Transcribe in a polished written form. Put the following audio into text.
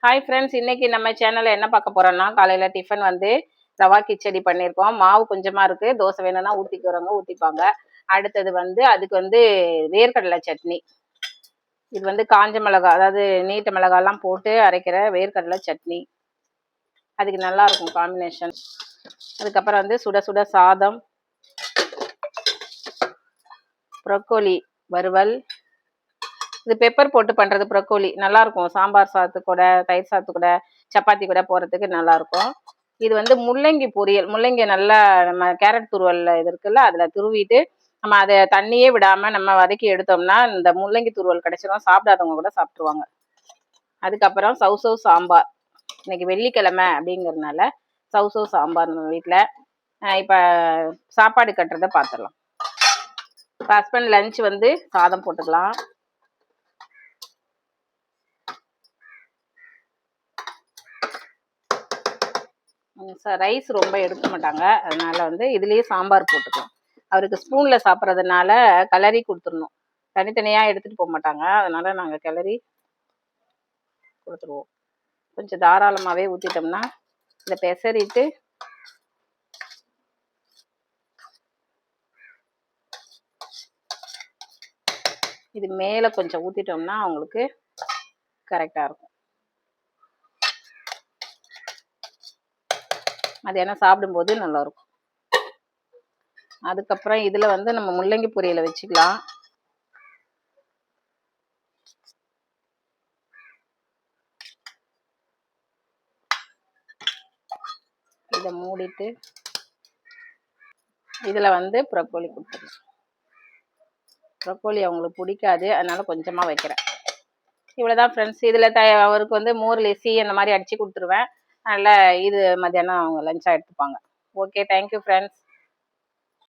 Hi friends, இன்னைக்கு நம்ம சேனல்ல என்ன பார்க்க போறோம்னா, காலையில டிஃபன் வந்து ரவா கிச்சடி பண்ணியிருக்கோம். மாவு கொஞ்சமா இருக்கு. தோசை வேணும்னா ஊத்திக்கிறவங்க ஊத்திப்பாங்க. அடுத்தது வந்து அதுக்கு வந்து வேர்க்கடலை சட்னி. இது வந்து காஞ்ச மிளகா, அதாவது நீட்ட மிளகாலாம் போட்டு அரைக்கிற வேர்க்கடலை சட்னி. அதுக்கு நல்லா இருக்கும் காம்பினேஷன். அதுக்கப்புறம் வந்து சுட சுட சாதம், ப்ரொக்கோலி வறுவல். இது பெப்பர் போட்டு பண்றது ப்ரொக்கோலி நல்லா இருக்கும். சாம்பார் சாதத்து கூட, தயிர் சாதத்து கூட, சப்பாத்தி கூட போறதுக்கு நல்லா இருக்கும். இது வந்து முள்ளங்கி பொரியல். முள்ளங்கி நல்லா நம்ம கேரட் துருவல்ல இது இருக்குல்ல, அதுல துருவிட்டு நம்ம அதை தண்ணியே விடாம நம்ம வதக்கி எடுத்தோம்னா இந்த முள்ளங்கி துருவல் கிடைச்சிரும். சாப்பிடாதவங்க கூட சாப்பிட்டுருவாங்க. அதுக்கப்புறம் சௌசௌ சாம்பார். இன்னைக்கு வெள்ளிக்கிழமை அப்படிங்கிறதுனால சௌசௌ சாம்பார் நம்ம வீட்டில். இப்போ சாப்பாடு கட்டுறதை பார்த்துடலாம். இப்போ ஹஸ்பண்ட் லஞ்ச் வந்து சாதம் போட்டுக்கலாம். ரைஸ் ரொம்ப எடுக்க மாட்டாங்க, அதனால வந்து இதுலேயே சாம்பார் போட்டுக்கலாம். அவருக்கு ஸ்பூனில் சாப்பிட்றதுனால கிளறி கொடுத்துடணும். தனித்தனியாக எடுத்துகிட்டு போக மாட்டாங்க, அதனால நாங்கள் கிளறி கொடுத்துருவோம். கொஞ்சம் தாராளமாகவே ஊற்றிட்டோம்னா இதை பெசறிட்டு இது மேலே கொஞ்சம் ஊற்றிட்டோம்னா அவங்களுக்கு கரெக்டாக இருக்கும். மதியானம் சாப்பிடும்போது நல்லாயிருக்கும். அதுக்கப்புறம் இதில் வந்து நம்ம முள்ளங்கி பொரியலை வச்சுக்கலாம். இதை மூடிட்டு இதில் வந்து ப்ரொக்கோலி கொடுத்துருலாம். ப்ரொக்கோலி அவங்களுக்கு பிடிக்காது, அதனால கொஞ்சமாக வைக்கிறேன். இவ்வளோதான் ஃப்ரெண்ட்ஸ். இதில் அவருக்கு வந்து மோர் லெசி அந்த மாதிரி அடித்து கொடுத்துருவேன். அதனால் இது மத்தியானம் அவங்க லஞ்சாக எடுத்துப்பாங்க. Okay, thank you friends.